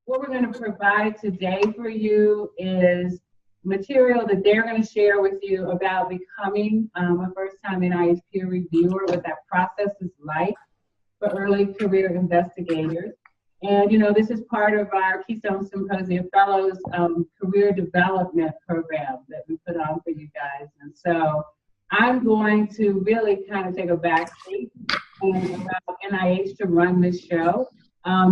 what we're going to provide today for you is material that they're going to share with you about becoming a first-time NIH peer reviewer, what that process is like for early career investigators. And, you know, this is part of our Keystone Symposia Fellows career development program that we put on for you guys. And so I'm going to really kind of take a back seat and allow NIH to run this show.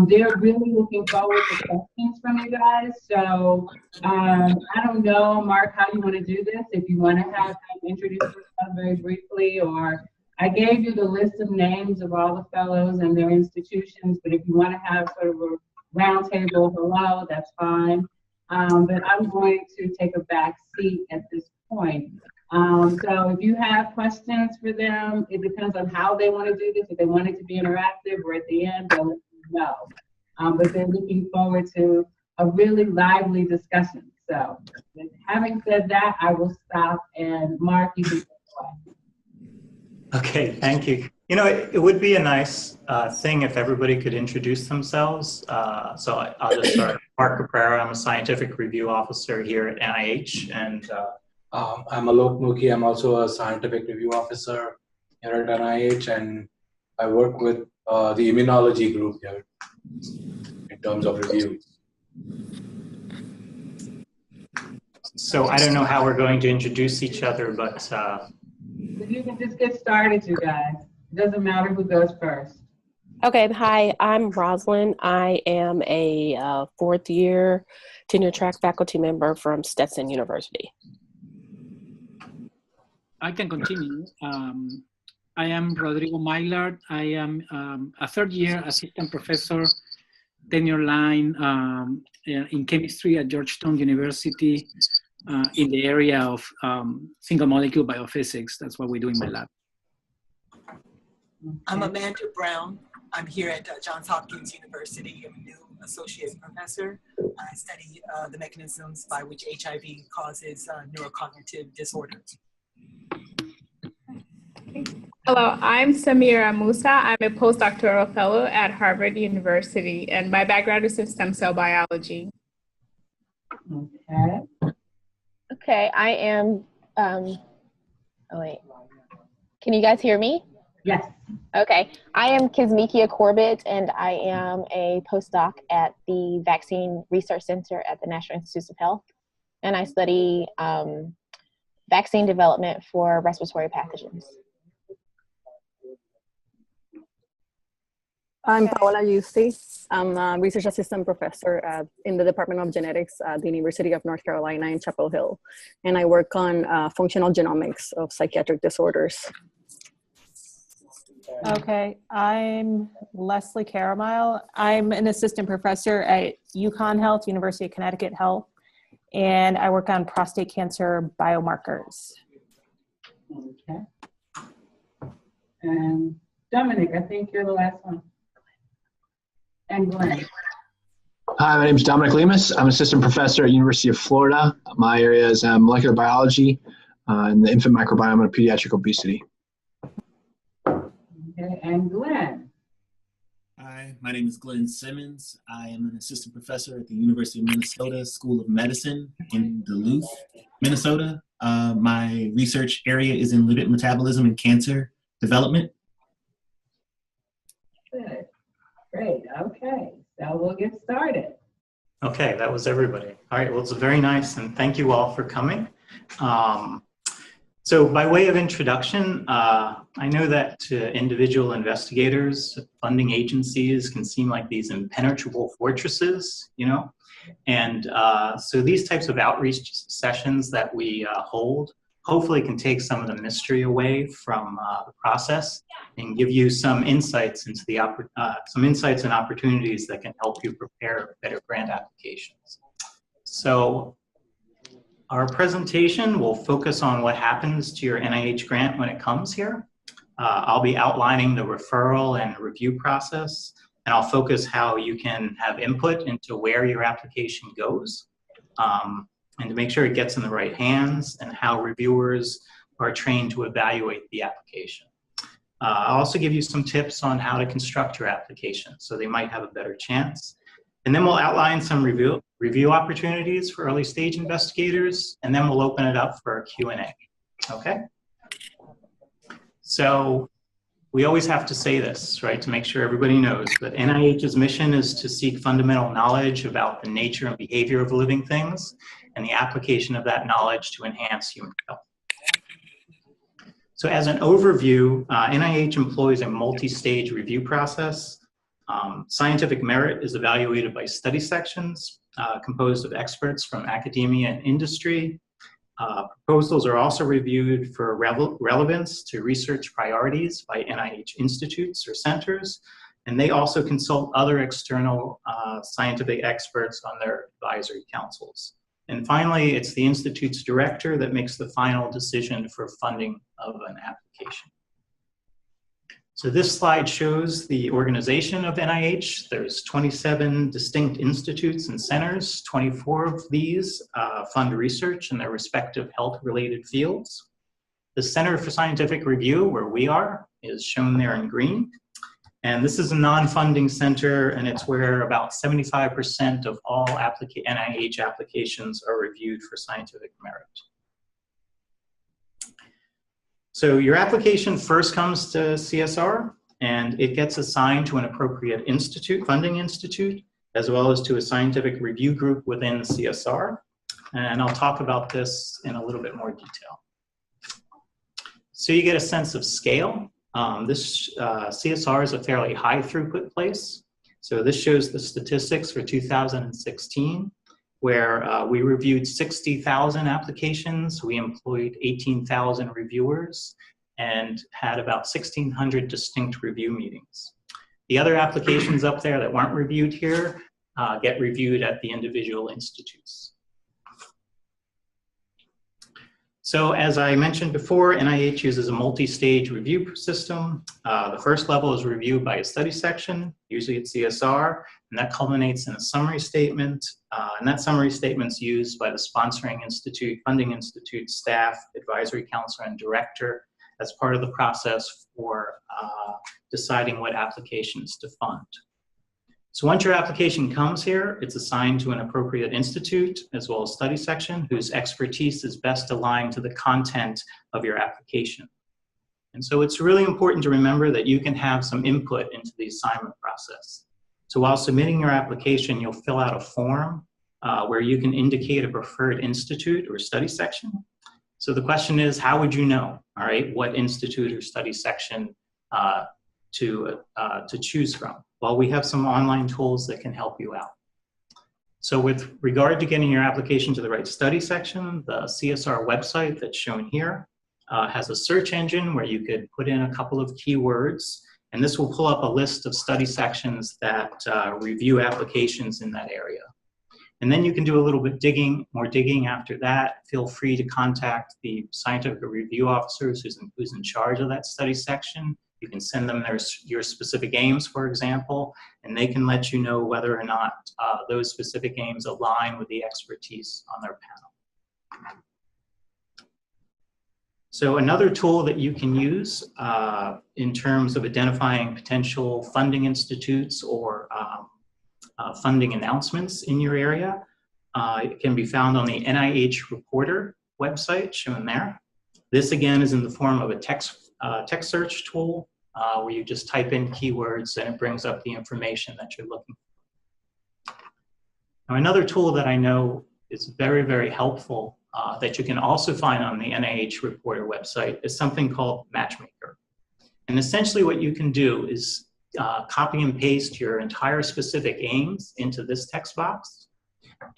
They're really looking forward to questions from you guys. So I don't know, Mark, how you want to do this. If you want to have them introduce yourself very briefly, or I gave you the list of names of all the fellows and their institutions, but if you want to have sort of a roundtable hello, that's fine. But I'm going to take a back seat at this point. So if you have questions for them, it depends on how they want to do this. If they want it to be interactive or at the end, they'll let you know. But they're looking forward to a really lively discussion. So having said that, I will stop, and Mark, you can go away. Okay, thank you. You know, it would be a nice thing if everybody could introduce themselves. So I'll just start. Mark Caprara, I'm a scientific review officer here at NIH, and I'm Alok Mulky. I'm also a scientific review officer here at NIH, and I work with the immunology group here in terms of review. So I don't know how we're going to introduce each other, but you can just get started, you guys. It doesn't matter who goes first. Okay, hi, I'm Rosalind. I am a fourth year tenure track faculty member from Stetson University. I can continue. I am Rodrigo Maillard. I am a third year assistant professor, tenure line in chemistry at Georgetown University in the area of single molecule biophysics. That's what we do in my lab. I'm Amanda Brown. I'm here at Johns Hopkins University. I'm a new associate professor. I study the mechanisms by which HIV causes neurocognitive disorders. Hello, I'm Samira Musa. I'm a postdoctoral fellow at Harvard University, and my background is in stem cell biology. Okay. Okay, I am, oh wait, can you guys hear me? Yes. Okay, I am Kismikia Corbett, and I am a postdoc at the Vaccine Research Center at the National Institutes of Health, and I study vaccine development for respiratory pathogens. I'm Paola Yusti. I'm a research assistant professor in the Department of Genetics at the University of North Carolina in Chapel Hill. And I work on functional genomics of psychiatric disorders. Okay, I'm Leslie Caramile. I'm an assistant professor at UConn Health, University of Connecticut Health, and I work on prostate cancer biomarkers. Okay. And Dominic, I think you're the last one. And Glenn. Hi, my name is Dominic Lemus. I'm an assistant professor at University of Florida. My area is molecular biology and the infant microbiome and pediatric obesity. Okay, and Glenn. Hi, my name is Glenn Simmons. I am an assistant professor at the University of Minnesota School of Medicine in Duluth, Minnesota. My research area is in lipid metabolism and cancer development. Good. Great. Okay. So we'll get started. okay, that was everybody. All right, well, it's very nice, and thank you all for coming. So by way of introduction, I know that to individual investigators, funding agencies can seem like these impenetrable fortresses, you know? And so these types of outreach sessions that we hold hopefully can take some of the mystery away from the process and give you some insights into the and opportunities that can help you prepare better grant applications. So our presentation will focus on what happens to your NIH grant when it comes here. I'll be outlining the referral and review process, and I'll focus how you can have input into where your application goes, and to make sure it gets in the right hands, and how reviewers are trained to evaluate the application. I'll also give you some tips on how to construct your application so they might have a better chance. And then we'll outline some review opportunities for early stage investigators, and then we'll open it up for a Q&A, okay? So we always have to say this, right, to make sure everybody knows that NIH's mission is to seek fundamental knowledge about the nature and behavior of living things and the application of that knowledge to enhance human health. So as an overview, NIH employs a multi-stage review process. Scientific merit is evaluated by study sections composed of experts from academia and industry. Proposals are also reviewed for relevance to research priorities by NIH institutes or centers, and they also consult other external scientific experts on their advisory councils. And finally, it's the institute's director that makes the final decision for funding of an application. So this slide shows the organization of NIH. There's 27 distinct institutes and centers. 24 of these fund research in their respective health-related fields. The Center for Scientific Review, where we are, is shown there in green. And this is a non-funding center, and it's where about 75% of all NIH applications are reviewed for scientific merit. So your application first comes to CSR, and it gets assigned to an appropriate institute, funding institute, as well as to a scientific review group within CSR. And I'll talk about this in a little bit more detail. So you get a sense of scale. This CSR is a fairly high throughput place. So this shows the statistics for 2016, where we reviewed 60,000 applications. We employed 18,000 reviewers and had about 1,600 distinct review meetings. The other applications up there that weren't reviewed here get reviewed at the individual institutes. So as I mentioned before, NIH uses a multi-stage review system. The first level is reviewed by a study section, usually at CSR, and that culminates in a summary statement. And that summary statement's used by the sponsoring institute, funding institute, staff, advisory council, and director as part of the process for deciding what applications to fund. So once your application comes here, it's assigned to an appropriate institute as well as study section whose expertise is best aligned to the content of your application. And so it's really important to remember that you can have some input into the assignment process. So while submitting your application, you'll fill out a form where you can indicate a preferred institute or study section. So the question is, how would you know, all right, what institute or study section to choose from? Well, we have some online tools that can help you out. So with regard to getting your application to the right study section, the CSR website that's shown here has a search engine where you could put in a couple of keywords, and this will pull up a list of study sections that review applications in that area. And then you can do a little bit more digging after that. Feel free to contact the scientific review officers who's in charge of that study section. You can send them your specific aims, for example, and they can let you know whether or not those specific aims align with the expertise on their panel. So another tool that you can use in terms of identifying potential funding institutes or funding announcements in your area, it can be found on the NIH Reporter website shown there. This again is in the form of a text search tool where you just type in keywords and it brings up the information that you're looking for. Now, another tool that I know is very, very helpful that you can also find on the NIH Reporter website is something called Matchmaker. And essentially what you can do is copy and paste your entire specific aims into this text box.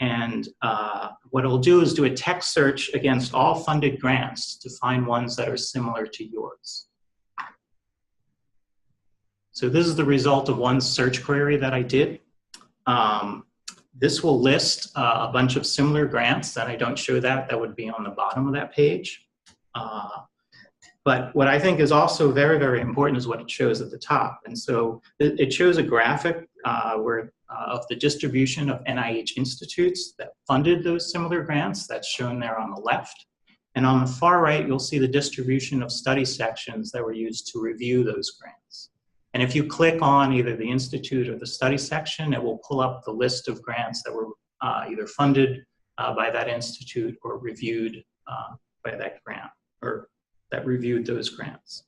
And what it'll do is do a text search against all funded grants to find ones that are similar to yours. So this is the result of one search query that I did. This will list a bunch of similar grants, and I don't show that. That would be on the bottom of that page. But what I think is also very, very important is what it shows at the top. And so it shows a graphic of the distribution of NIH institutes that funded those similar grants. That's shown there on the left. And on the far right, you'll see the distribution of study sections that were used to review those grants. And if you click on either the institute or the study section, it will pull up the list of grants that were either funded by that institute or reviewed by that grant, or that reviewed those grants.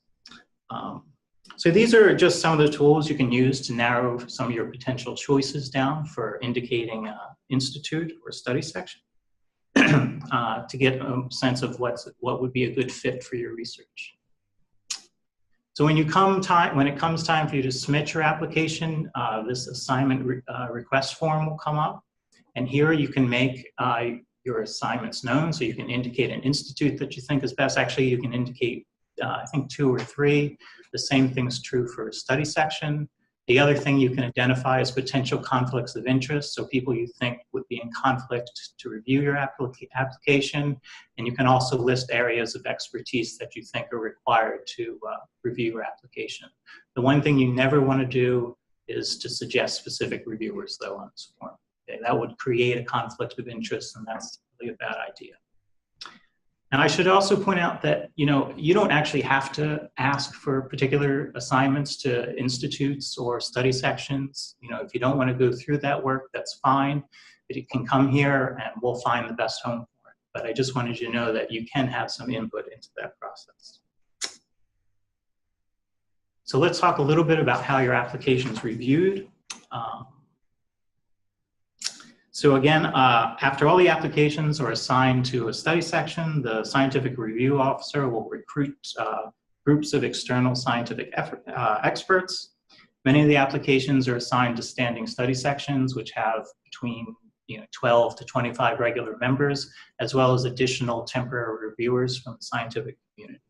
So these are just some of the tools you can use to narrow some of your potential choices down for indicating institute or study section to get a sense of what would be a good fit for your research. So when it comes time for you to submit your application, this assignment request form will come up. And here you can make your assignments known. So you can indicate an institute that you think is best. Actually, you can indicate, I think, 2 or 3. The same thing is true for a study section. The other thing you can identify is potential conflicts of interest. So people you think would be in conflict to review your application. And you can also list areas of expertise that you think are required to review your application. The one thing you never want to do is to suggest specific reviewers, though, on this form. Okay, that would create a conflict of interest, and that's really a bad idea. Now, I should also point out that, you don't actually have to ask for particular assignments to institutes or study sections. If you don't want to go through that work, that's fine. But you can come here and we'll find the best home for it. But I just wanted you to know that you can have some input into that process. So let's talk a little bit about how your application is reviewed. So again, after all the applications are assigned to a study section, the scientific review officer will recruit groups of external scientific experts. Many of the applications are assigned to standing study sections, which have between 12 to 25 regular members, as well as additional temporary reviewers from the scientific community.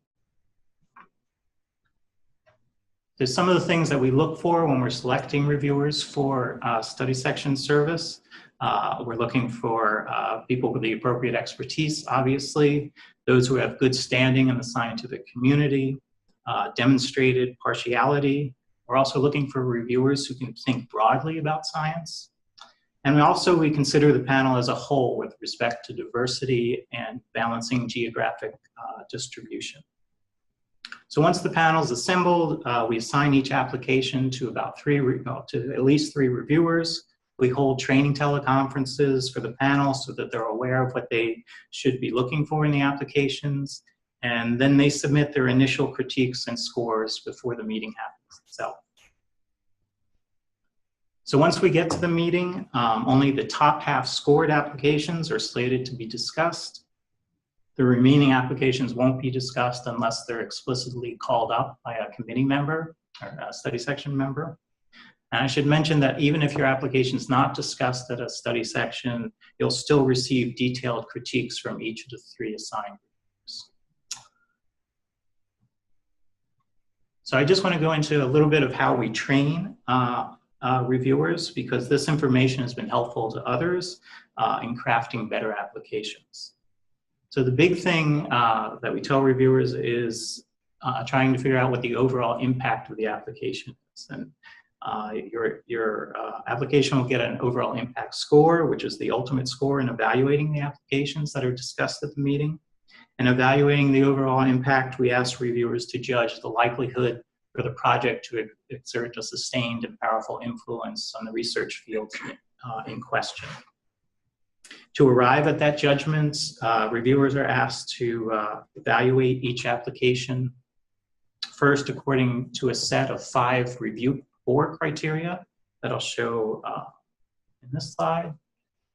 There's some of the things that we look for when we're selecting reviewers for study section service. We're looking for people with the appropriate expertise, obviously, those who have good standing in the scientific community, demonstrated partiality. We're also looking for reviewers who can think broadly about science. And we consider the panel as a whole with respect to diversity and balancing geographic distribution. So once the panel is assembled, we assign each application to at least 3 reviewers. We hold training teleconferences for the panel so that they're aware of what they should be looking for in the applications. And then they submit their initial critiques and scores before the meeting happens itself. So once we get to the meeting, only the top half scored applications are slated to be discussed. The remaining applications won't be discussed unless they're explicitly called up by a committee member or a study section member. And I should mention that even if your application is not discussed at a study section, you'll still receive detailed critiques from each of the 3 assigned reviewers. So I just want to go into a little bit of how we train reviewers, because this information has been helpful to others in crafting better applications. So the big thing that we tell reviewers is trying to figure out what the overall impact of the application is. And your application will get an overall impact score, which is the ultimate score in evaluating the applications that are discussed at the meeting. And evaluating the overall impact, we ask reviewers to judge the likelihood for the project to exert a sustained and powerful influence on the research fields in question. To arrive at that judgment, reviewers are asked to evaluate each application first according to a set of 5 review 4 criteria that I'll show in this slide.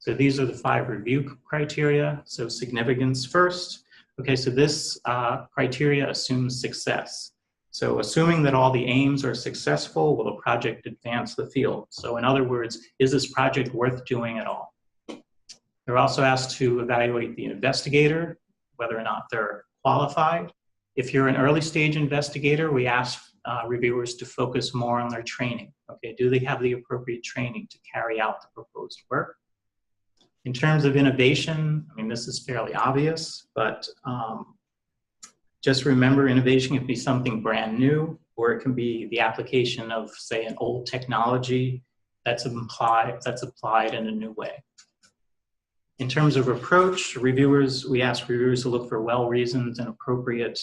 So these are the 5 review criteria. So significance first. Okay, so this criteria assumes success. So assuming that all the aims are successful, will the project advance the field? So in other words, is this project worth doing at all? They're also asked to evaluate the investigator, whether or not they're qualified. If you're an early stage investigator, we ask reviewers to focus more on their training. Okay, do they have the appropriate training to carry out the proposed work? In terms of innovation, I mean, this is fairly obvious, but just remember, innovation can be something brand new, or it can be the application of, say, an old technology that's applied in a new way. In terms of approach, we ask reviewers to look for well-reasoned and appropriate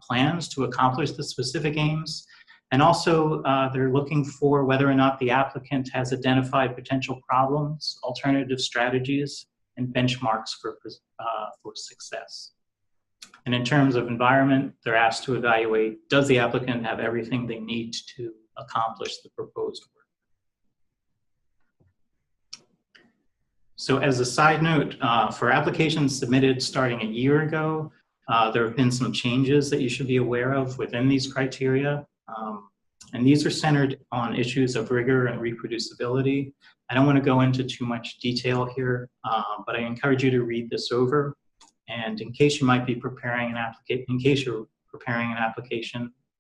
plans to accomplish the specific aims, And also, they're looking for whether or not the applicant has identified potential problems, alternative strategies, and benchmarks for success. And in terms of environment, they're asked to evaluate, does the applicant have everything they need to accomplish the proposed work? So as a side note, for applications submitted starting a year ago, there have been some changes that you should be aware of within these criteria. And these are centered on issues of rigor and reproducibility. I don't want to go into too much detail here, but I encourage you to read this over. And in case you might be preparing an application,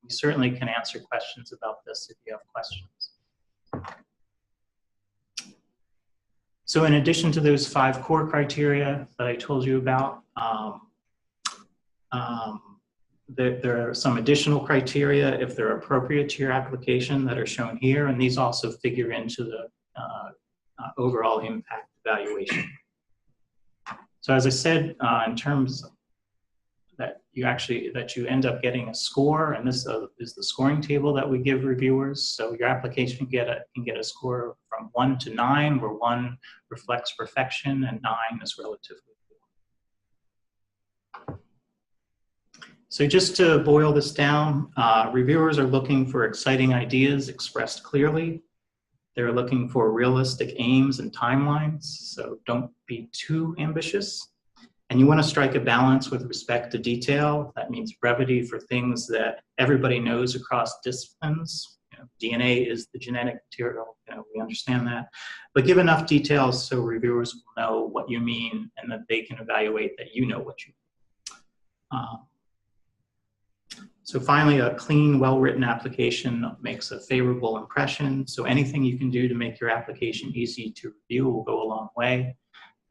we certainly can answer questions about this if you have questions. So in addition to those 5 core criteria that I told you about, there are some additional criteria, if they're appropriate to your application, that are shown here, and these also figure into the overall impact evaluation. So as I said, in terms that you end up getting a score, and this is the scoring table that we give reviewers. So your application can get a score from 1 to 9, where 1 reflects perfection and 9 is relatively poor. So just to boil this down, reviewers are looking for exciting ideas expressed clearly. They're looking for realistic aims and timelines, so don't be too ambitious. And you want to strike a balance with respect to detail. That means brevity for things that everybody knows across disciplines. DNA is the genetic material, we understand that. But give enough details so reviewers will know what you mean and that they can evaluate that you know what you mean. So finally, a clean, well-written application makes a favorable impression. So anything you can do to make your application easy to review will go a long way.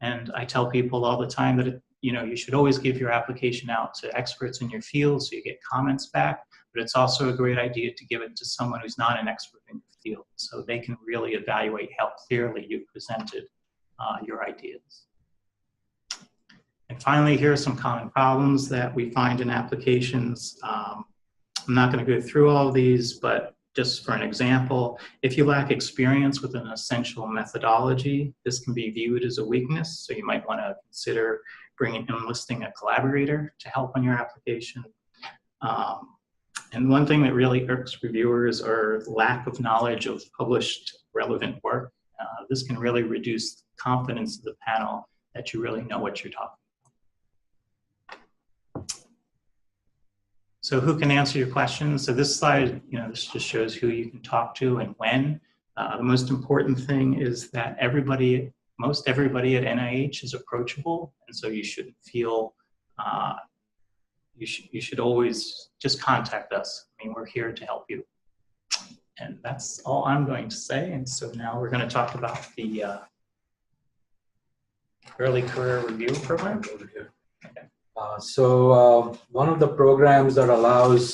And I tell people all the time that you should always give your application out to experts in your field so you get comments back. But it's also a great idea to give it to someone who's not an expert in your field, so they can really evaluate how clearly you've presented your ideas. And finally, here are some common problems that we find in applications. I'm not going to go through all of these, but just for an example, if you lack experience with an essential methodology, this can be viewed as a weakness. So you might want to consider enlisting a collaborator to help on your application. And one thing that really irks reviewers are lack of knowledge of published relevant work. This can really reduce confidence of the panel that you really know what you're talking about. So who can answer your questions? So this slide, this just shows who you can talk to and when. The most important thing is that most everybody at NIH is approachable, and so you shouldn't feel, you should always just contact us. I mean, we're here to help you. And that's all I'm going to say. And so now we're going to talk about the Early Career Review Program. Okay. So one of the programs that allows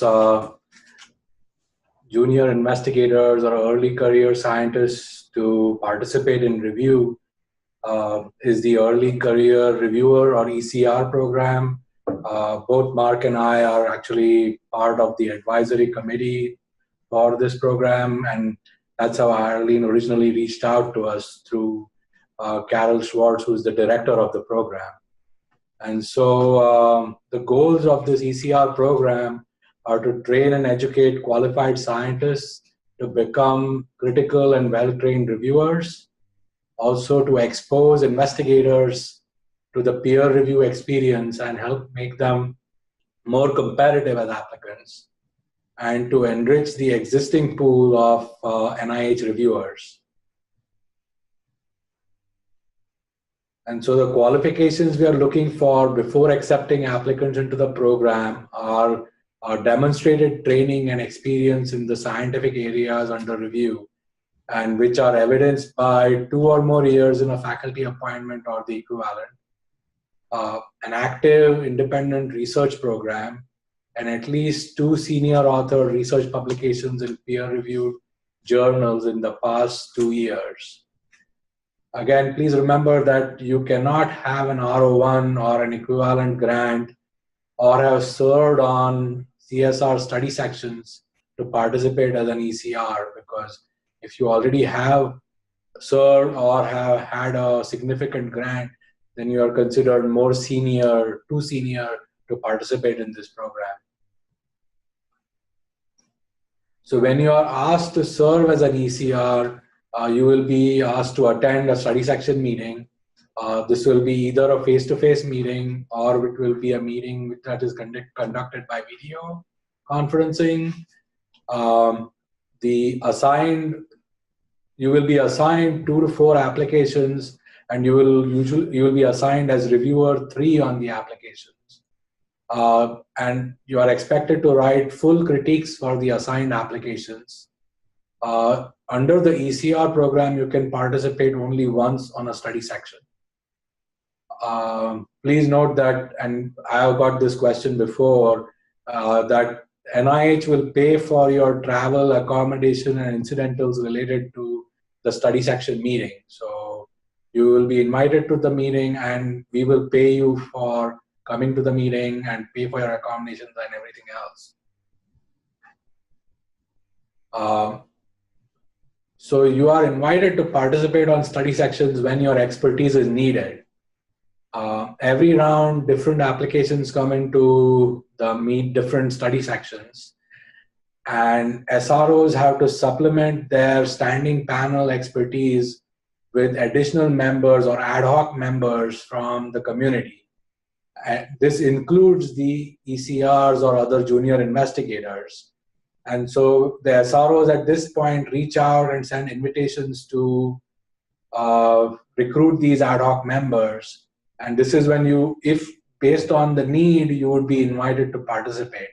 junior investigators or early career scientists to participate in review is the Early Career Reviewer or ECR program. Both Mark and I are actually part of the advisory committee for this program, and that's how Arlene originally reached out to us through Carol Schwartz, who's the director of the program. And so the goals of this ECR program are to train and educate qualified scientists to become critical and well-trained reviewers, also to expose investigators to the peer review experience and help make them more competitive as applicants, and to enrich the existing pool of NIH reviewers. And so the qualifications we are looking for before accepting applicants into the program are demonstrated training and experience in the scientific areas under review, and which are evidenced by 2 or more years in a faculty appointment or the equivalent, an active independent research program, and at least 2 senior author research publications in peer-reviewed journals in the past 2 years. Again, please remember that you cannot have an R01 or an equivalent grant or have served on CSR study sections to participate as an ECR, because if you already have served or have had a significant grant, then you are considered more senior, too senior to participate in this program. So when you are asked to serve as an ECR, you will be asked to attend a study section meeting. This will be either a face-to-face meeting, or it will be a meeting that is conducted by video conferencing. You will be assigned 2 to 4 applications, and you will be assigned as reviewer 3 on the applications. And you are expected to write full critiques for the assigned applications. Under the ECR program, you can participate only once on a study section. Please note that, and I have got this question before, that NIH will pay for your travel, accommodation, and incidentals related to the study section meeting. So you will be invited to the meeting, and we will pay you for coming to the meeting and pay for your accommodations and everything else. So you are invited to participate on study sections when your expertise is needed. Every round, different applications come into the different study sections, and SROs have to supplement their standing panel expertise with additional members or ad hoc members from the community. This includes the ECRs or other junior investigators. And so the SROs at this point reach out and send invitations to recruit these ad hoc members. And this is when if based on the need, you would be invited to participate.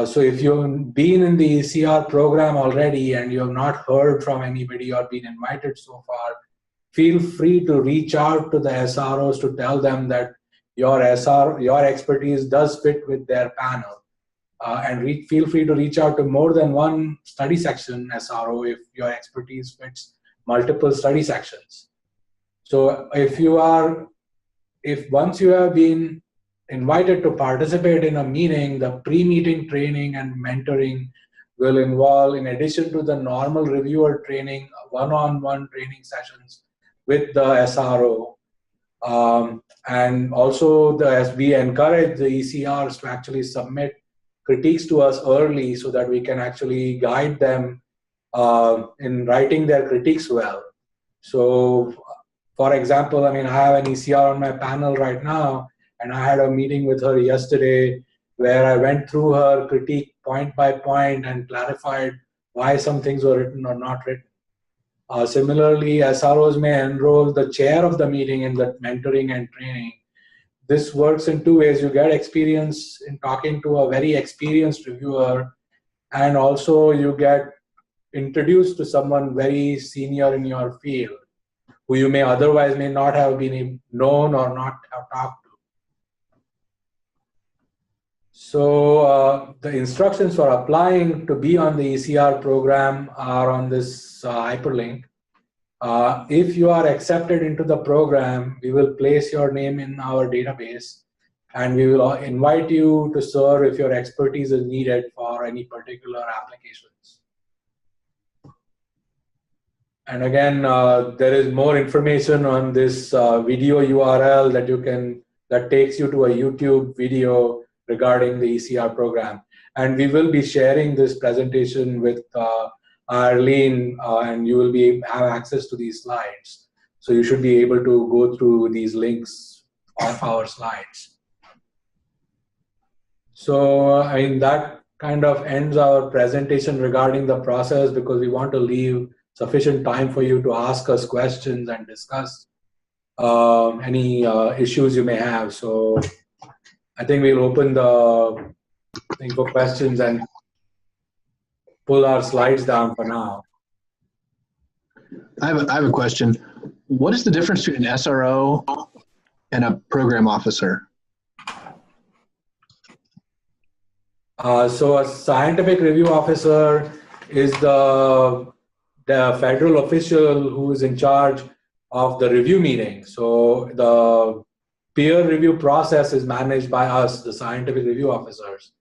So if you've been in the ECR program already and you have not heard from anybody or been invited so far, feel free to reach out to the SROs to tell them that your expertise does fit with their panel. And feel free to reach out to more than one study section SRO if your expertise fits multiple study sections. So if once you have been invited to participate in a meeting, the pre-meeting training and mentoring will involve, in addition to the normal reviewer training, one-on-one training sessions with the SRO. And also we encourage the ECRs to actually submit critiques to us early so that we can actually guide them in writing their critiques well. So for example, I have an ECR on my panel right now, and I had a meeting with her yesterday where I went through her critique point by point and clarified why some things were written or not written. Similarly, SROs may enroll the chair of the meeting in the mentoring and training. This works in 2 ways. You get experience in talking to a very experienced reviewer, and also you get introduced to someone very senior in your field who you may otherwise may not have been known or not have talked to. So the instructions for applying to be on the ECR program are on this hyperlink. If you are accepted into the program, we will place your name in our database, and we will invite you to serve if your expertise is needed for any particular applications. And again, there is more information on this video URL that takes you to a YouTube video regarding the ECR program. And we will be sharing this presentation with Arlene, and you will have access to these slides. So you should be able to go through these links of our slides. So that kind of ends our presentation regarding the process, because we want to leave sufficient time for you to ask us questions and discuss any issues you may have. So I think we'll open the thing for questions and pull our slides down for now. I have a question. What is the difference between an SRO and a program officer? So a scientific review officer is the federal official who is in charge of the review meeting. So the peer review process is managed by us, the scientific review officers.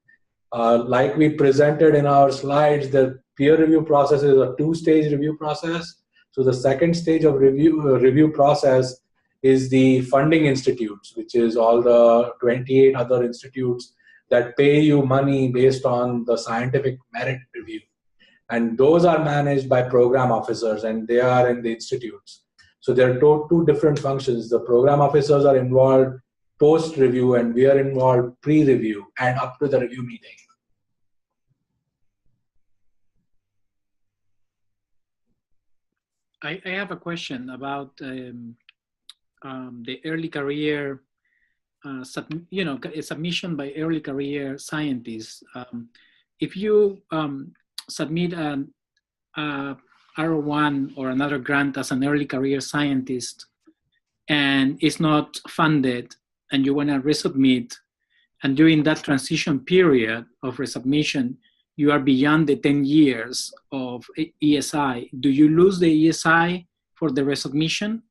Like we presented in our slides, the peer review process is a two-stage review process. So the second stage of review process is the funding institutes, which is all the 28 other institutes that pay you money based on the scientific merit review. And those are managed by program officers, and they are in the institutes. So there are two different functions. The program officers are involved post-review, and we are involved pre-review and up to the review meeting. I have a question about the early career, submission by early career scientists. If you submit an R01 or another grant as an early career scientist and it's not funded and you want to resubmit, and during that transition period of resubmission, you are beyond the 10 years of ESI, do you lose the ESI for the resubmission?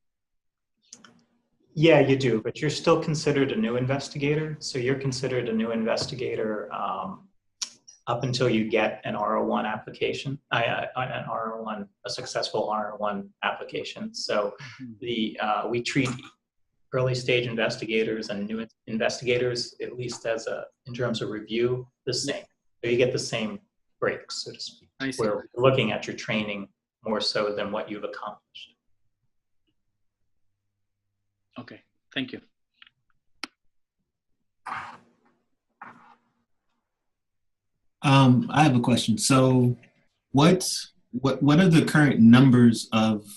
Yeah, you do, but you're still considered a new investigator. So you're considered a new investigator up until you get an R01 application, a successful R01 application. So we treat early stage investigators and new investigators, at least in terms of review, the same. So you get the same breaks, so to speak. We're looking at your training more so than what you've accomplished. Okay, thank you. I have a question. So what are the current numbers of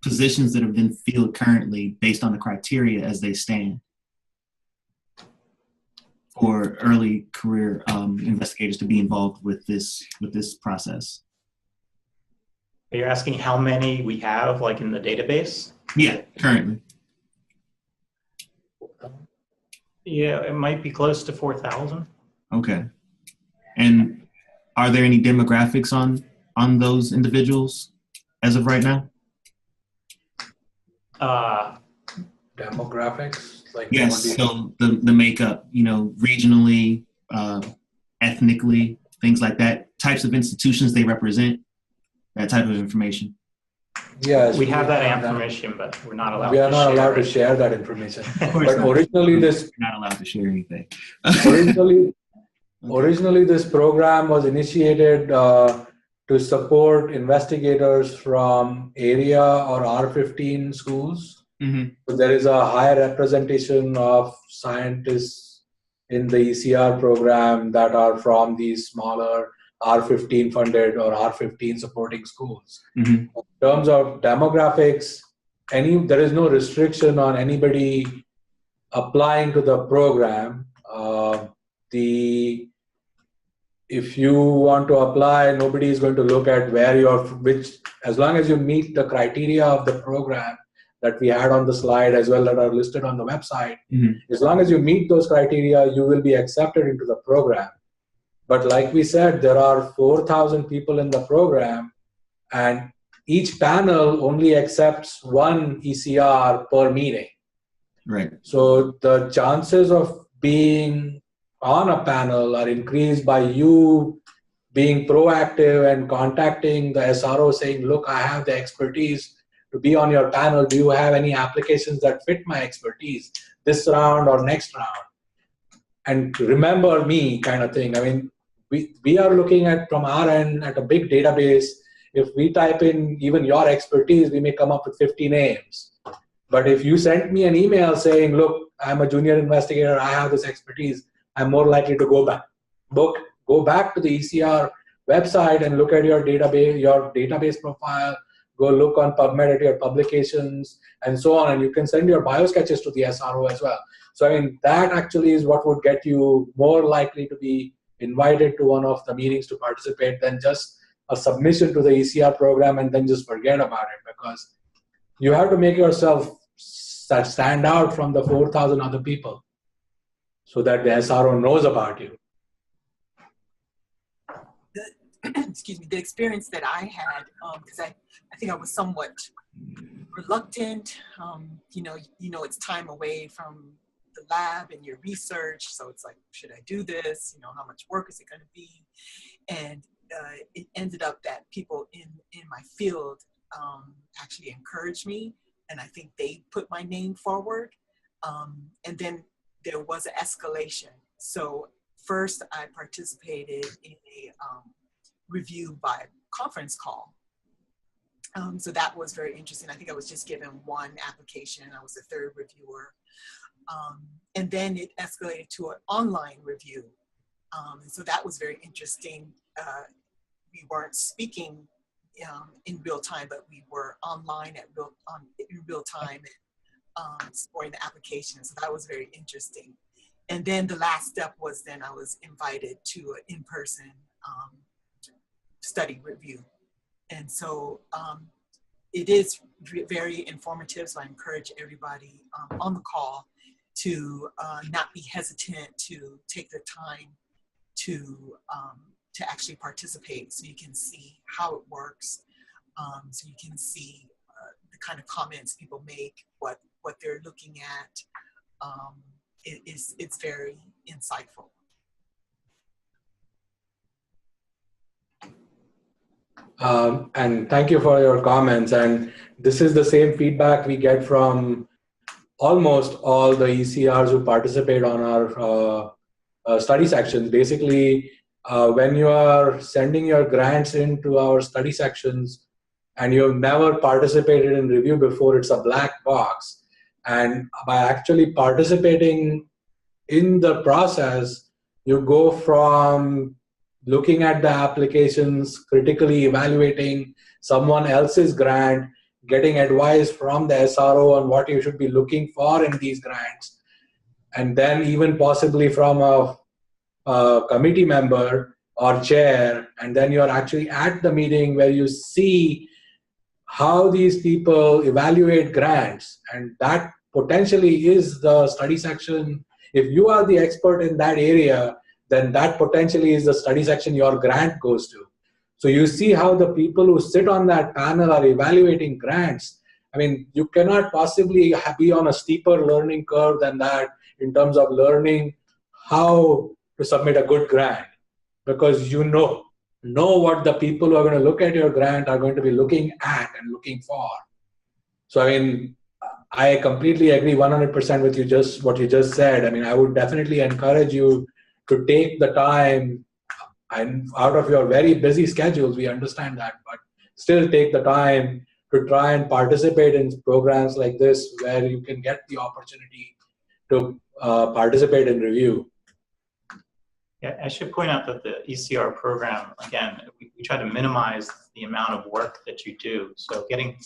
positions that have been filled currently based on the criteria as they stand for early career investigators to be involved with this process? You're asking how many we have, like in the database? Yeah, currently. Yeah, it might be close to 4,000. Okay. And are there any demographics on those individuals as of right now? Demographics? Like yes, so the makeup, regionally, ethnically, things like that, types of institutions they represent, that type of information. Yes, we have that information, but we're not allowed. We are not allowed to share that information. But originally, we're not allowed to share anything. Originally, this program was initiated to support investigators from area or R15 schools. Mm-hmm. So there is a higher representation of scientists in the ECR program that are from these smaller R15 funded or R15 supporting schools. Mm-hmm. In terms of demographics, there is no restriction on anybody applying to the program. If you want to apply, nobody is going to look at as long as you meet the criteria of the program that we had on the slide as well that are listed on the website. Mm-hmm. As long as you meet those criteria, you will be accepted into the program. But like we said, there are 4,000 people in the program, and each panel only accepts one ECR per meeting. Right. So the chances of being on a panel are increased by you being proactive and contacting the SRO saying, look, I have the expertise to be on your panel. Do you have any applications that fit my expertise this round or next round? And remember me kind of thing. I mean, we are looking at, from our end, at a big database. If we type in even your expertise, we may come up with 50 names. But if you sent me an email saying, look, I'm a junior investigator, I have this expertise, I'm more likely to go back to the ECR website and look at your database profile, go look on PubMed at your publications, and so on. And you can send your biosketches to the SRO as well. So, I mean, that actually is what would get you more likely to be invited to one of the meetings to participate than just a submission to the ECR program and then just forget about it, because you have to make yourself stand out from the 4,000 other people so that the SRO knows about you. Excuse me, the experience that I had, because I think I was somewhat reluctant, it's time away from the lab and your research. So it's like, should I do this? You know, how much work is it going to be? And it ended up that people in my field actually encouraged me, and I think they put my name forward. And then there was an escalation. So first I participated in a review by conference call. So that was very interesting. I think I was just given one application. I was the third reviewer. And then it escalated to an online review. And so that was very interesting. We weren't speaking in real time, but we were online in real time and scoring the application. So that was very interesting. And then the last step was then I was invited to an in-person study review. And so it is very informative. So I encourage everybody on the call to not be hesitant to take the time to actually participate, so you can see how it works, so you can see the kind of comments people make, what they're looking at. It's very insightful. And thank you for your comments. And this is the same feedback we get from almost all the ECRs who participate on our study sections. Basically, when you are sending your grants into our study sections and you've never participated in review before, it's a black box. And by actually participating in the process, you go from looking at the applications, critically evaluating someone else's grant, getting advice from the SRO on what you should be looking for in these grants, and then even possibly from a committee member or chair, and then you're actually at the meeting where you see how these people evaluate grants, and that potentially is the study section. If you are the expert in that area, then that potentially is the study section your grant goes to. So you see how the people who sit on that panel are evaluating grants. I mean, you cannot possibly be on a steeper learning curve than that in terms of learning how to submit a good grant, because you know what the people who are going to look at your grant are going to be looking at and looking for. So I mean, I completely agree 100% with what you just said. I mean, I would definitely encourage you to take the time, and out of your very busy schedules, we understand that, but still take the time to try and participate in programs like this where you can get the opportunity to participate in review. Yeah, I should point out that the ECR program, again, we try to minimize the amount of work that you do. So getting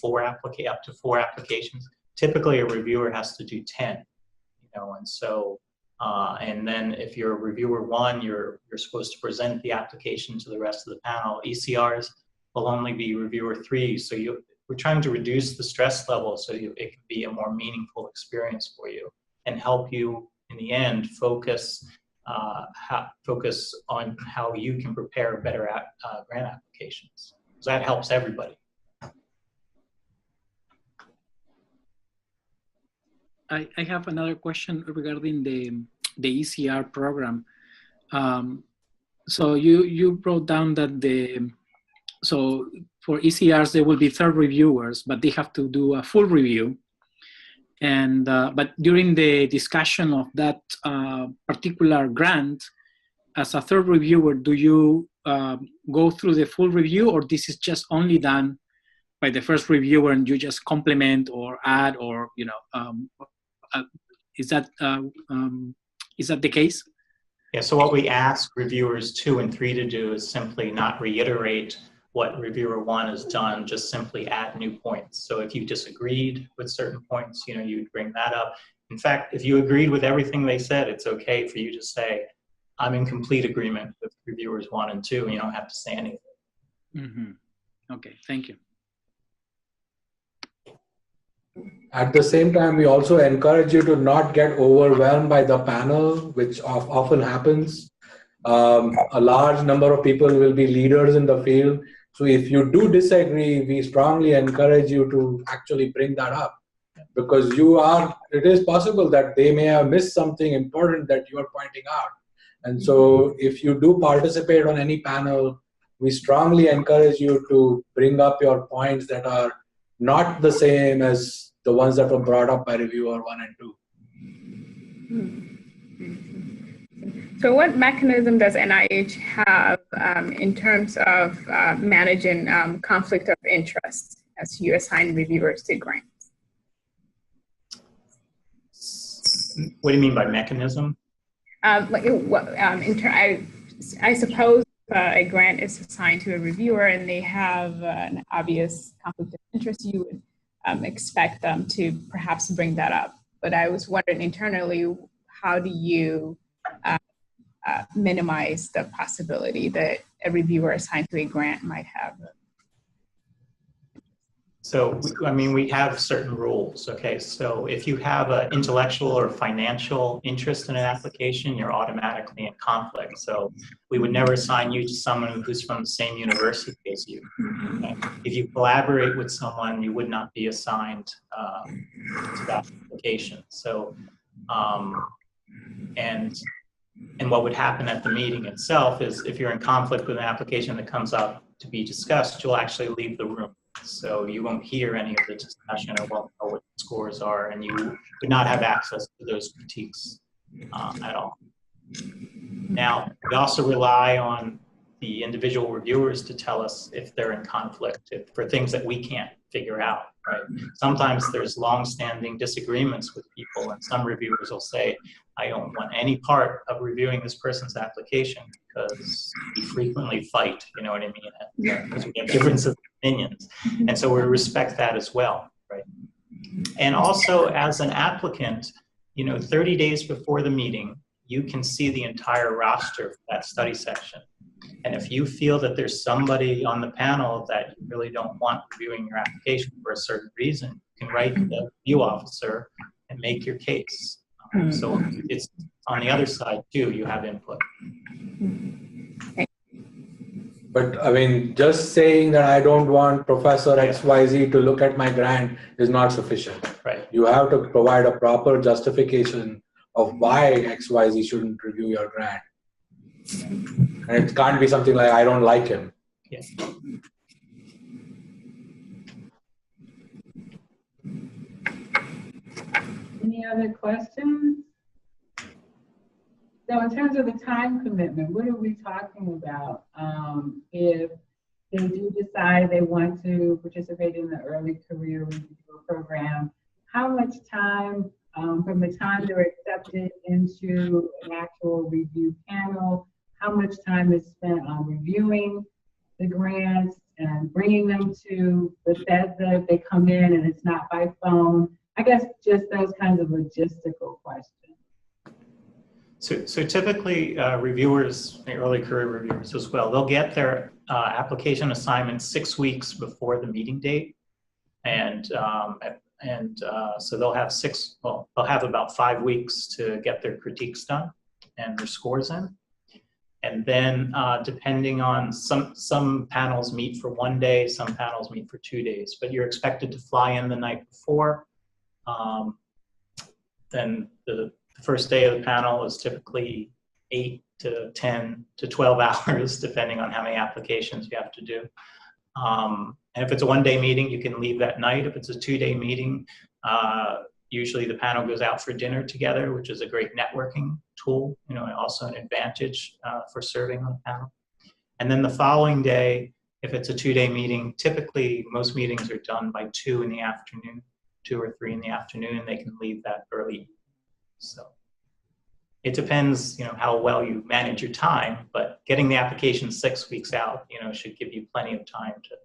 up to 4 applications, typically a reviewer has to do 10, and so, and then if you're reviewer 1, you're supposed to present the application to the rest of the panel. ECRs will only be reviewer 3, so we're trying to reduce the stress level so it can be a more meaningful experience for you and help you in the end focus on how you can prepare better grant applications. So that helps everybody. I have another question regarding the ECR program. So you wrote down that so for ECRs there will be 3rd reviewers, but they have to do a full review. And but during the discussion of that particular grant, as a 3rd reviewer, do you go through the full review, or this is just only done by the 1st reviewer and you just complement or add, or is that the case? Yeah. So what we ask reviewers 2 and 3 to do is simply not reiterate what reviewer 1 has done, just simply add new points. So if you disagreed with certain points, you'd bring that up. In fact, if you agreed with everything they said, it's okay for you to say, I'm in complete agreement with reviewers 1 and 2, and you don't have to say anything. Mm-hmm. Okay, thank you. At the same time, we also encourage you to not get overwhelmed by the panel, which often happens. A large number of people will be leaders in the field. So if you do disagree, we strongly encourage you to actually bring that up because it is possible that they may have missed something important that you are pointing out. And so if you do participate on any panel, we strongly encourage you to bring up your points that are not the same as the ones that were brought up by reviewer 1 and 2. So what mechanism does NIH have in terms of managing conflict of interest as you assign reviewers to grants? What do you mean by mechanism? I suppose a grant is assigned to a reviewer and they have an obvious conflict of interest, you would expect them to perhaps bring that up. But I was wondering internally, how do you minimize the possibility that a reviewer assigned to a grant might have? So, we have certain rules, okay? So if you have an intellectual or financial interest in an application, you're automatically in conflict. So we would never assign you to someone who's from the same university as you. Okay? If you collaborate with someone, you would not be assigned to that application. So, and what would happen at the meeting itself is if you're in conflict with an application that comes up to be discussed, you'll actually leave the room. So you won't hear any of the discussion or what the scores are, and you would not have access to those critiques at all. Now, we also rely on the individual reviewers to tell us if they're in conflict for things that we can't figure out, right? Sometimes there's long-standing disagreements with people, and some reviewers will say, I don't want any part of reviewing this person's application because we frequently fight, you know what I mean? Because we have differences of opinions. And so we respect that as well, right? And also as an applicant, 30 days before the meeting, you can see the entire roster for that study section. And if you feel that there's somebody on the panel that you really don't want reviewing your application for a certain reason, you can write to the review officer and make your case. So it's on the other side too, you have input. But just saying that I don't want Professor XYZ to look at my grant is not sufficient. Right. You have to provide a proper justification of why XYZ shouldn't review your grant. And it can't be something like, I don't like him. Yes. Any other questions? So in terms of the time commitment, what are we talking about? If they do decide they want to participate in the early career review program, how much time from the time they're accepted into an actual review panel, how much time is spent on reviewing the grants and bringing them to Bethesda if they come in and it's not by phone? I guess just those kinds of logistical questions. So typically reviewers, early career reviewers as well, they'll get their application assignment 6 weeks before the meeting date. And so they'll have they'll have about 5 weeks to get their critiques done and their scores in. And then depending on some panels meet for 1 day, some panels meet for 2 days, but you're expected to fly in the night before. Then the first day of the panel is typically 8 to 10 to 12 hours, depending on how many applications you have to do. And if it's a 1 day meeting, you can leave that night. If it's a 2 day meeting, usually the panel goes out for dinner together, which is a great networking tool, and also an advantage for serving on the panel. And then the following day, if it's a 2 day meeting, typically most meetings are done by 2 in the afternoon, 2 or 3 in the afternoon, and they can leave that early. So it depends, how well you manage your time, but getting the application 6 weeks out, should give you plenty of time to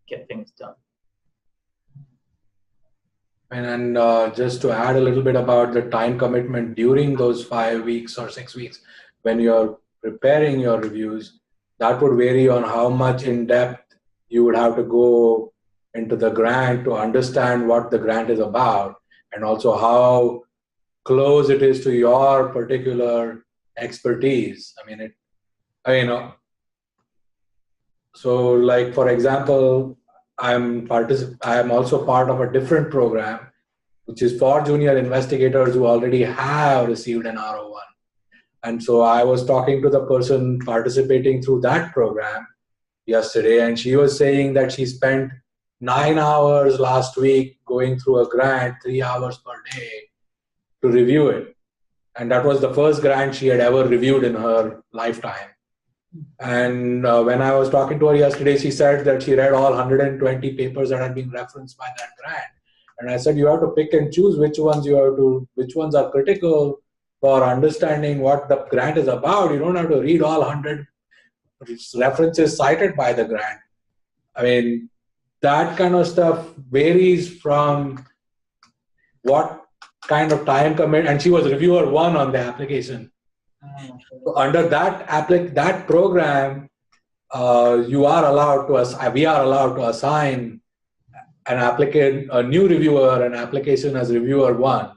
get things done. And just to add a little bit about the time commitment during those 5 weeks or 6 weeks, when you're preparing your reviews, that would vary on how much in depth you would have to go into the grant to understand what the grant is about, and also how close it is to your particular expertise. So like, for example, I am also part of a different program which is for junior investigators who already have received an R01. And so I was talking to the person participating through that program yesterday, and she was saying that she spent 9 hours last week going through a grant, 3 hours per day, to review it. And that was the first grant she had ever reviewed in her lifetime. And when I was talking to her yesterday, she said that she read all 120 papers that had been referenced by that grant. And I said, you have to pick and choose which ones which ones are critical for understanding what the grant is about. You don't have to read all 100 references cited by the grant. I mean, that kind of stuff varies from what kind of time commitment, and she was reviewer 1 on the application. So under that program, we are allowed to assign an applicant, a new reviewer, an application as reviewer 1.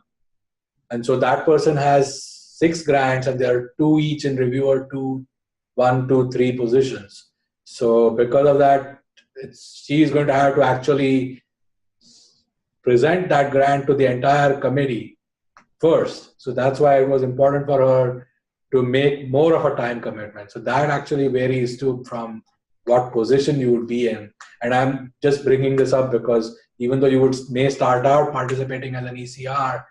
And so that person has 6 grants, and there are 2 each in reviewer 2, 1, 2, 3 positions. So because of that, she's going to have to actually present that grant to the entire committee first. So that's why it was important for her to make more of a time commitment. So that actually varies too from what position you would be in. And I'm just bringing this up because even though you may start out participating as an ECR,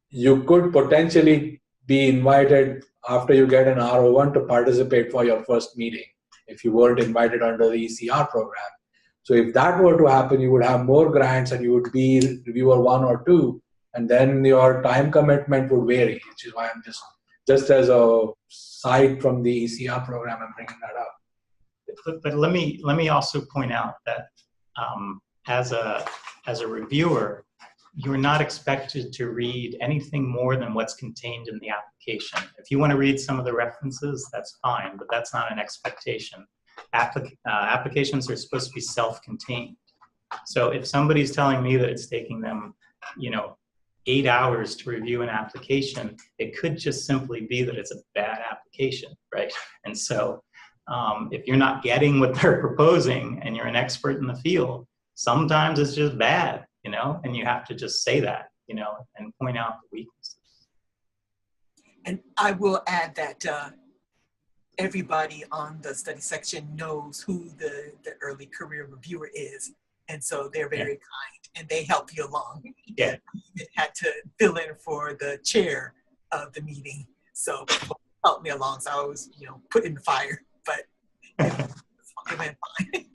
you could potentially be invited after you get an R01 to participate for your first meeting if you weren't invited under the ECR program. So if that were to happen, you would have more grants and you would be reviewer 1 or 2, and then your time commitment would vary, which is why I'm just as a side from the ECR program, I'm bringing that up. But let me also point out that as a reviewer, you're not expected to read anything more than what's contained in the application. If you want to read some of the references, that's fine, but that's not an expectation. Applications are supposed to be self-contained. So if somebody's telling me that it's taking them, 8 hours to review an application, it could just simply be that it's a bad application, right? And so if you're not getting what they're proposing and you're an expert in the field, sometimes it's just bad, and you have to just say that, and point out the weaknesses. And I will add that everybody on the study section knows who the early career reviewer is. And so they're very kind and they help you along. Yeah. I had to fill in for the chair of the meeting. So people helped me along. So I was, put in the fire, but it went fine.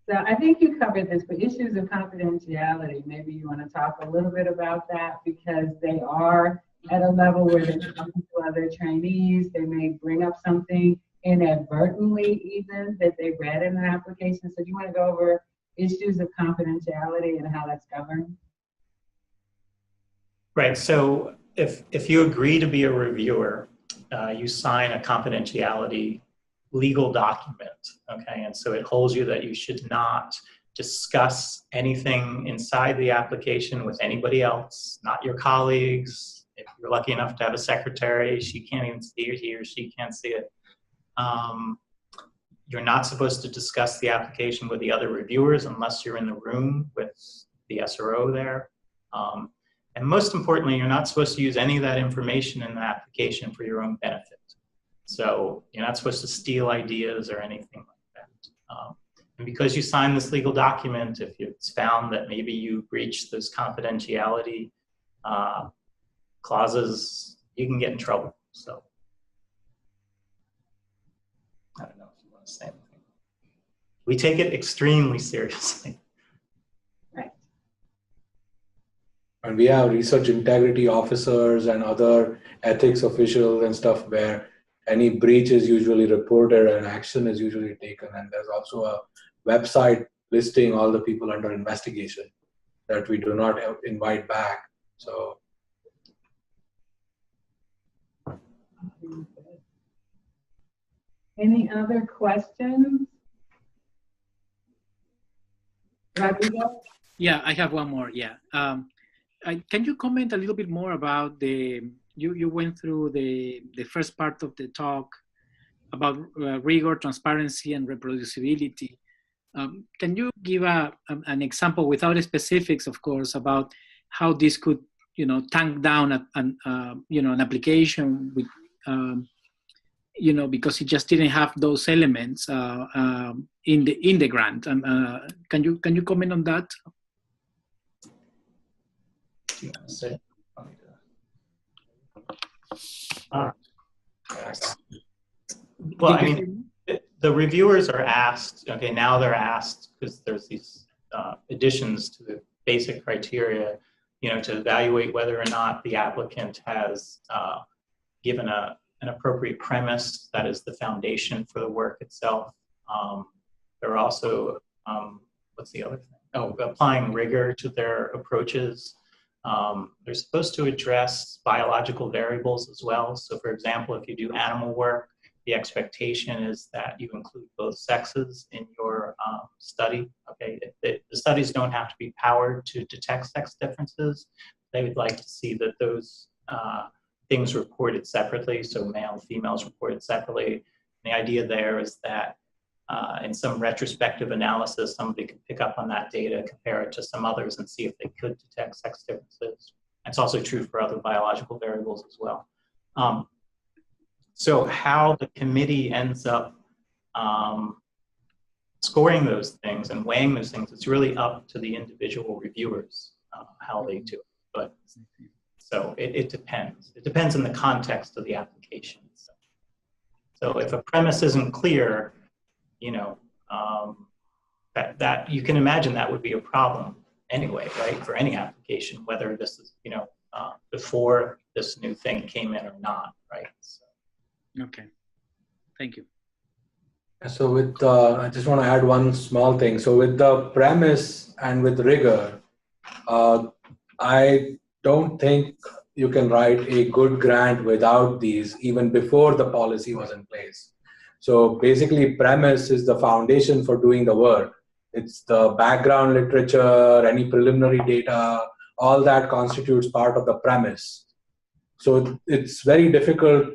So I think you covered this, but issues of confidentiality, maybe you want to talk a little bit about that, because they are at a level where they're talking to other trainees. They may bring up something inadvertently even that they read in an application. So do you want to go over issues of confidentiality and how that's governed? Right, so if you agree to be a reviewer, you sign a confidentiality legal document, okay? And so it holds you that you should not discuss anything inside the application with anybody else, not your colleagues. If you're lucky enough to have a secretary, she can't even see it, he or she can't see it. You're not supposed to discuss the application with the other reviewers unless you're in the room with the SRO there. And most importantly, you're not supposed to use any of that information in the application for your own benefit. So you're not supposed to steal ideas or anything like that. And because you sign this legal document, if it's found that maybe you breached those confidentiality clauses, you can get in trouble. So I don't know if you want to say anything. We take it extremely seriously. Right. And we have research integrity officers and other ethics officials and stuff where any breach is usually reported and action is usually taken. And there's also a website listing all the people under investigation that we do not invite back. So. Any other questions? Rodrigo? Yeah, I have one more, yeah. Can you comment a little bit more about you went through the first part of the talk about rigor, transparency, and reproducibility. Can you give an example, without specifics, of course, about how this could, tank down an application with, because it just didn't have those elements in the grant? Can you comment on that? Do you want to say? Well, I mean, the reviewers are asked, okay, now they're asked, because there's these additions to the basic criteria, to evaluate whether or not the applicant has given an appropriate premise that is the foundation for the work itself. They're also, what's the other thing? Oh, applying rigor to their approaches. They're supposed to address biological variables as well. So for example, if you do animal work, the expectation is that you include both sexes in your study. Okay, the studies don't have to be powered to detect sex differences. They would like to see that those things reported separately, so male and females reported separately. And the idea there is that in some retrospective analysis, somebody could pick up on that data, compare it to some others, and see if they could detect sex differences. That's also true for other biological variables as well. So how the committee ends up scoring those things and weighing those things, it's really up to the individual reviewers how they do it. But so it depends. It depends on the context of the application. So if a premise isn't clear, that you can imagine that would be a problem anyway, right? For any application, whether this is before this new thing came in or not, right? So. Okay, thank you. So with, I just want to add one small thing. So with the premise and with rigor, I don't think you can write a good grant without these, even before the policy was in place. So basically, premise is the foundation for doing the work. It's the background literature, any preliminary data, all that constitutes part of the premise. So it's very difficult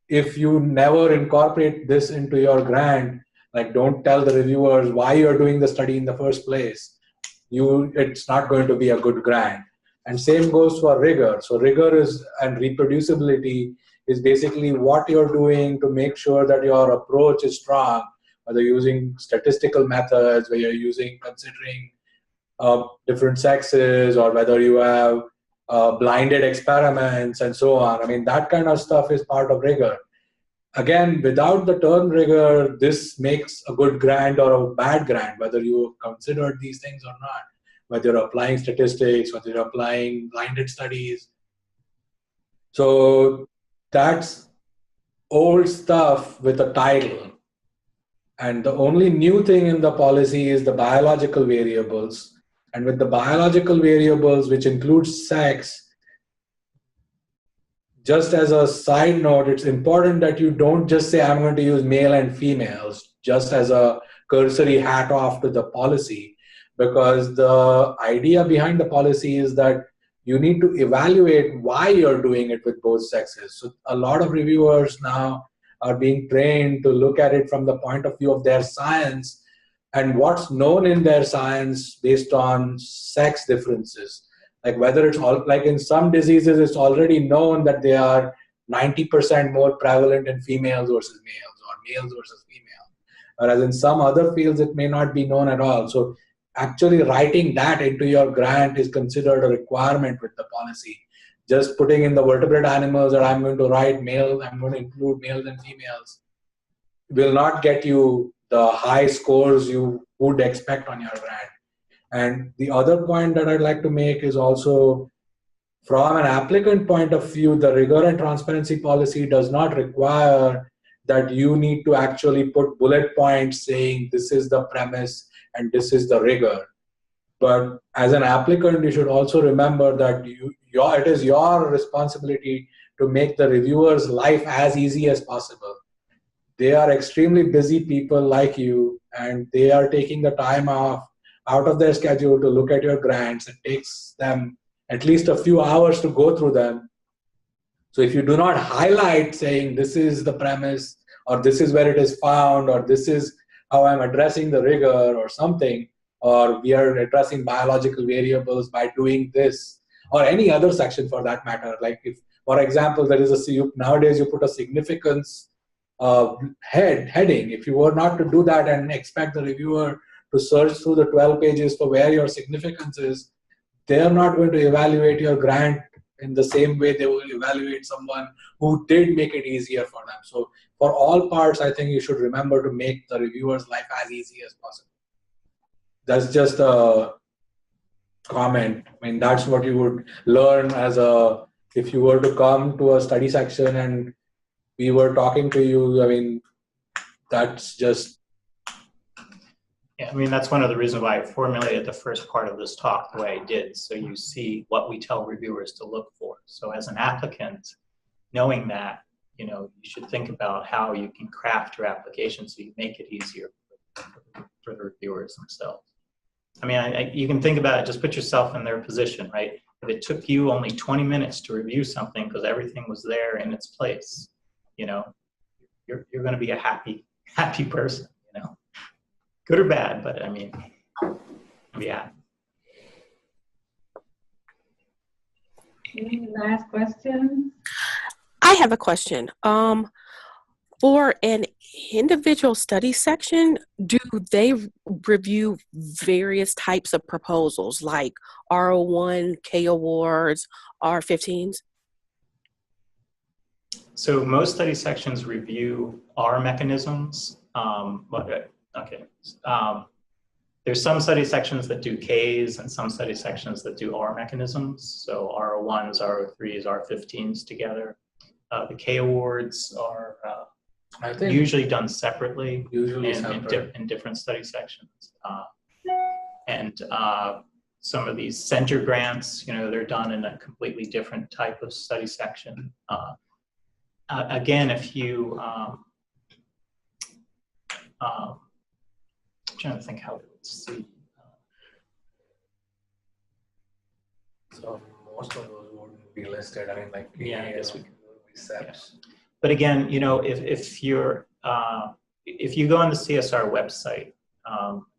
if you never incorporate this into your grant, like don't tell the reviewers why you're doing the study in the first place, it's not going to be a good grant. And same goes for rigor. So rigor and reproducibility is basically what you're doing to make sure that your approach is strong, whether you're using statistical methods, where you're considering different sexes, or whether you have blinded experiments and so on. I mean, that kind of stuff is part of rigor. Again, without the term rigor, this makes a good grant or a bad grant, whether you considered these things or not, whether you're applying statistics, whether you're applying blinded studies. So that's old stuff with a title. And the only new thing in the policy is the biological variables. And with the biological variables, which includes sex, just as a side note, it's important that you don't just say, I'm going to use male and females, just as a cursory hat off to the policy, because the idea behind the policy is that you need to evaluate why you're doing it with both sexes. So a lot of reviewers now are being trained to look at it from the point of view of their science and what's known in their science based on sex differences. Like whether it's all, like in some diseases, it's already known that they are 90% more prevalent in females versus males, or males versus females. Whereas in some other fields, it may not be known at all. So actually writing that into your grant is considered a requirement with the policy. Just putting in the vertebrate animals that I'm going to write male, I'm going to include males and females, will not get you the high scores you would expect on your grant. And the other point that I'd like to make is also, from an applicant point of view, the rigor and transparency policy does not require that you need to actually put bullet points saying this is the premise and this is the rigor. But as an applicant, you should also remember that it is your responsibility to make the reviewer's life as easy as possible. They are extremely busy people like you, and they are taking the time off out of their schedule to look at your grants. It takes them at least a few hours to go through them. So if you do not highlight saying this is the premise, or this is where it is found, or this is how I'm addressing the rigor or something, or we are addressing biological variables by doing this, or any other section for that matter. Like if, for example, there is nowadays you put a significance heading. If you were not to do that and expect the reviewer to search through the 12 pages for where your significance is, they are not going to evaluate your grant in the same way they will evaluate someone who did make it easier for them. So for all parts, I think you should remember to make the reviewer's life as easy as possible. That's just a comment. I mean, that's what you would learn if you were to come to a study section and we were talking to you. I mean, that's just. Yeah, I mean, that's one of the reasons why I formulated the first part of this talk the way I did. So you see what we tell reviewers to look for. So as an applicant, knowing that, you should think about how you can craft your application so you make it easier for the reviewers themselves. I mean, you can think about it, just put yourself in their position, right? If it took you only 20 minutes to review something because everything was there in its place, you're going to be a happy person, Good or bad, but I mean, yeah. Any last questions? I have a question. For an individual study section, do they review various types of proposals like R01, K awards, R15s? So most study sections review R mechanisms. There's some study sections that do Ks and some study sections that do R mechanisms. So R01s, R03s, R15s together. The K awards are usually done separately in different study sections. Some of these center grants, they're done in a completely different type of study section. Again, if you, trying to think how to see. So most of those wouldn't be listed. I mean, like I guess we could. Yeah. But again, if you go on the CSR website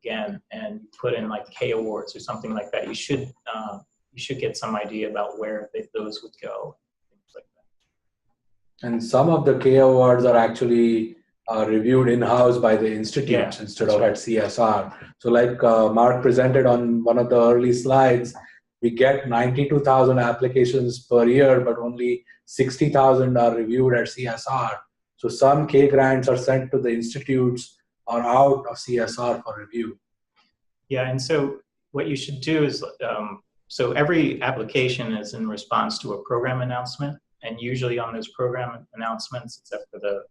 again and put in like K awards or something like that, you should get some idea about where those would go. Things like that. And some of the K awards are actually reviewed in-house by the institutes instead of at CSR. So like Mark presented on one of the early slides, we get 92,000 applications per year, but only 60,000 are reviewed at CSR. So some K grants are sent to the institutes or out of CSR for review. Yeah, and so what you should do is, so every application is in response to a program announcement, and usually on those program announcements, except for the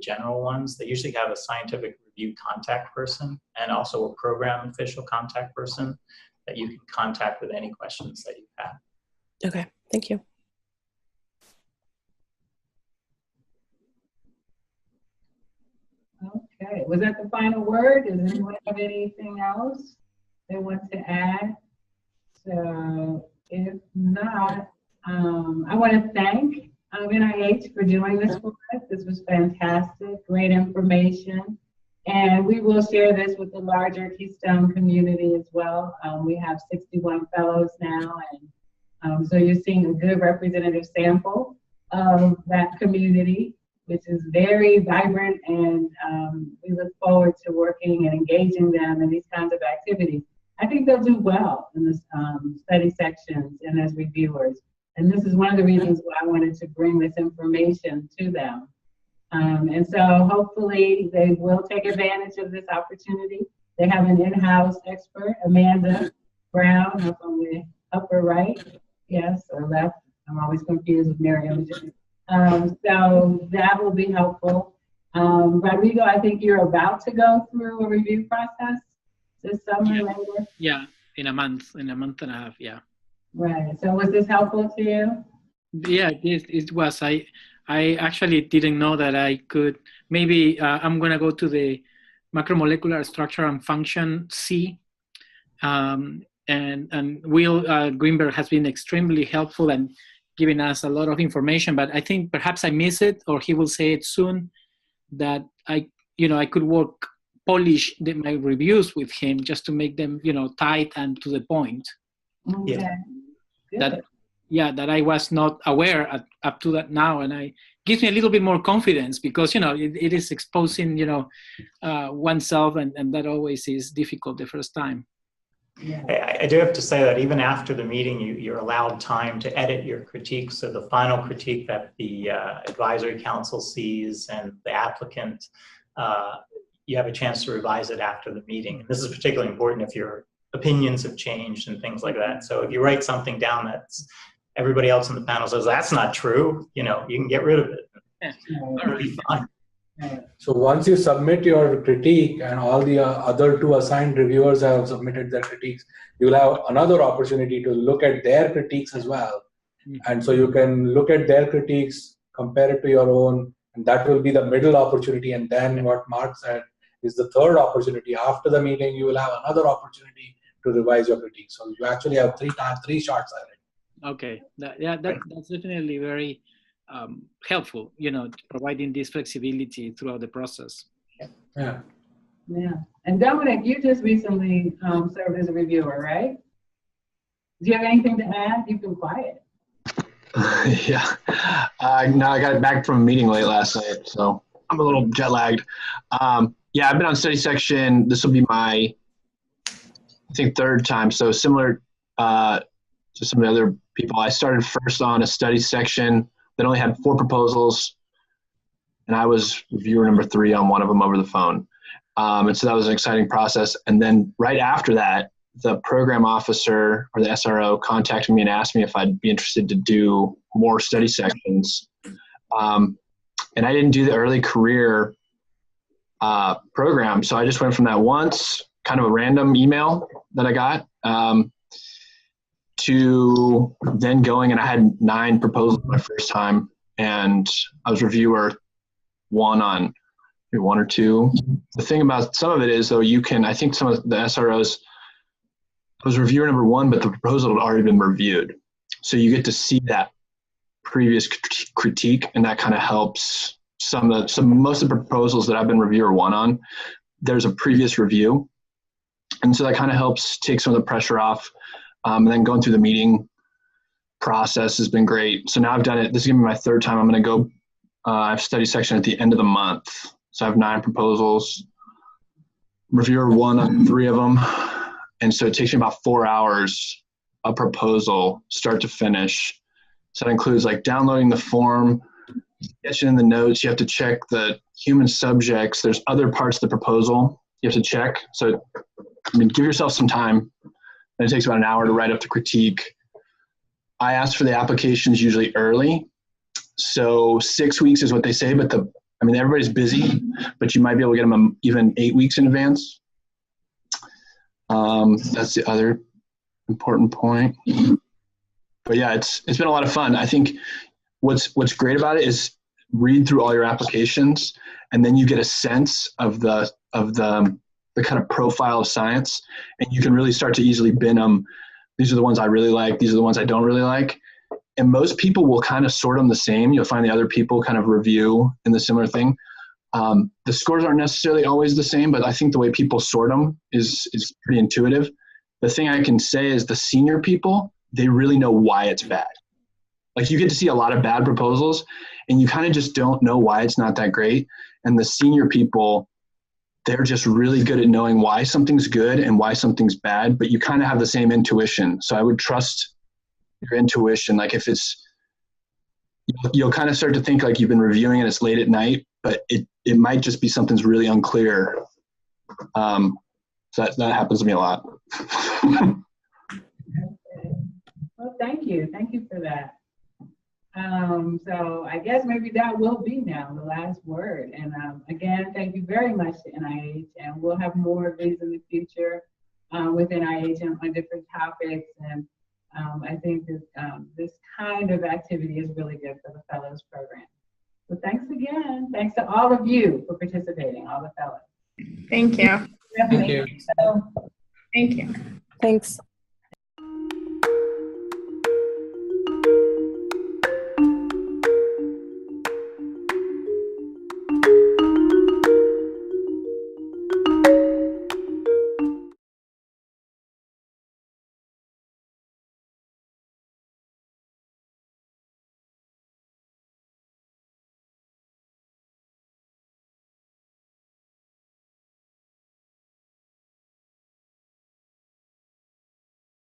general ones, they usually have a scientific review contact person and also a program official contact person that you can contact with any questions that you have. Okay, thank you. Okay, was that the final word? Does anyone have anything else they want to add? So if not, I want to thank NIH for doing this for us. This was fantastic, great information. And we will share this with the larger Keystone community as well. We have 61 fellows now, and so you're seeing a good representative sample of that community, which is very vibrant, and we look forward to working and engaging them in these kinds of activities. I think they'll do well in the study sections and as reviewers. And this is one of the reasons why I wanted to bring this information to them. And so hopefully they will take advantage of this opportunity. They have an in-house expert, Amanda Brown, up on the upper right, yes, or left. I'm always confused with Mary Imogen. So that will be helpful. Rodrigo, I think you're about to go through a review process this summer later? Yeah, in a month and a half, yeah. Right, so was this helpful to you? Yeah, it was. I actually didn't know that I could. Maybe I'm going to go to the macromolecular structure and function C. And Will Greenberg has been extremely helpful and giving us a lot of information, but I think perhaps I miss it, or he will say it soon, that I could work polish my reviews with him just to make them, tight and to the point. Okay. Good. That I was not aware up to that now, and gives me a little bit more confidence because it is exposing oneself, and that always is difficult the first time. Yeah. I do have to say that even after the meeting, you're allowed time to edit your critique. So the final critique that the advisory council sees and the applicant, you have a chance to revise it after the meeting. And this is particularly important if your opinions have changed and things like that. So if you write something down that's everybody else in the panel says that's not true, you can get rid of it. It'll be fine. So once you submit your critique and all the other 2 assigned reviewers have submitted their critiques, you'll have another opportunity to look at their critiques as well. And so you can look at their critiques, compare it to your own, and that will be the middle opportunity. And then what Mark said is the third opportunity. After the meeting, you will have another opportunity to revise your critique. So you actually have 3 shots at it. Okay, that's definitely very helpful, providing this flexibility throughout the process. Yeah. And Dominic, you just recently served as a reviewer, right? Do you have anything to add? You've been quiet. Yeah. No, I got back from a meeting late last night, so I'm a little jet lagged. Yeah, I've been on study section. This will be my, I think, 3rd time. So similar to some of the other people, I started first on a study section that only had 4 proposals, and I was reviewer number 3 on one of them over the phone. And so that was an exciting process. And then right after that, the program officer or the SRO contacted me and asked me if I'd be interested to do more study sections. And I didn't do the early career program, so I just went from that once, kind of a random email that I got, to then going, and I had 9 proposals my first time, and I was reviewer 1 on maybe 1 or 2. The thing about some of it is, though, I think some of the SROs, I was reviewer number 1, but the proposal had already been reviewed. So you get to see that previous critique, and that kind of helps most of the proposals that I've been reviewer 1 on, there's a previous review. And so that kind of helps take some of the pressure off. And then going through the meeting process has been great. So now I've done it. This is going to be my 3rd time. I'm going to go, I have study section at the end of the month. So I have 9 proposals, reviewer 1 on 3 of them. And so it takes me about 4 hours a proposal, start to finish. So that includes like downloading the form, sketching in the notes. You have to check the human subjects. There's other parts of the proposal you have to check. So, give yourself some time. And it takes about an hour to write up the critique. I ask for the applications usually early. So 6 weeks is what they say, but everybody's busy, but you might be able to get them even 8 weeks in advance. That's the other important point. But yeah, it's been a lot of fun. I think what's great about it is read through all your applications, and then you get a sense of the kind of profile of science, and you can really start to easily bin them. These are the ones I really like. These are the ones I don't really like. And most people will kind of sort them the same. You'll find the other people kind of review in the similar thing. The scores aren't necessarily always the same, but I think the way people sort them is pretty intuitive. The thing I can say is the senior people, they really know why it's bad. Like you get to see a lot of bad proposals, and you kind of just don't know why it's not that great. And the senior people, they're just really good at knowing why something's good and why something's bad, but you kind of have the same intuition. So I would trust your intuition. Like if you'll kind of start to think like you've been reviewing and it's late at night, but it might just be something's really unclear. So that happens to me a lot. Well, thank you. Thank you for that. So I guess maybe that will be now the last word. And again, thank you very much to NIH, and we'll have more of these in the future with NIH on different topics. And I think this kind of activity is really good for the Fellows program. So thanks again. Thanks to all of you for participating, all the Fellows. Thank you. Thank you. Thank you. Thanks.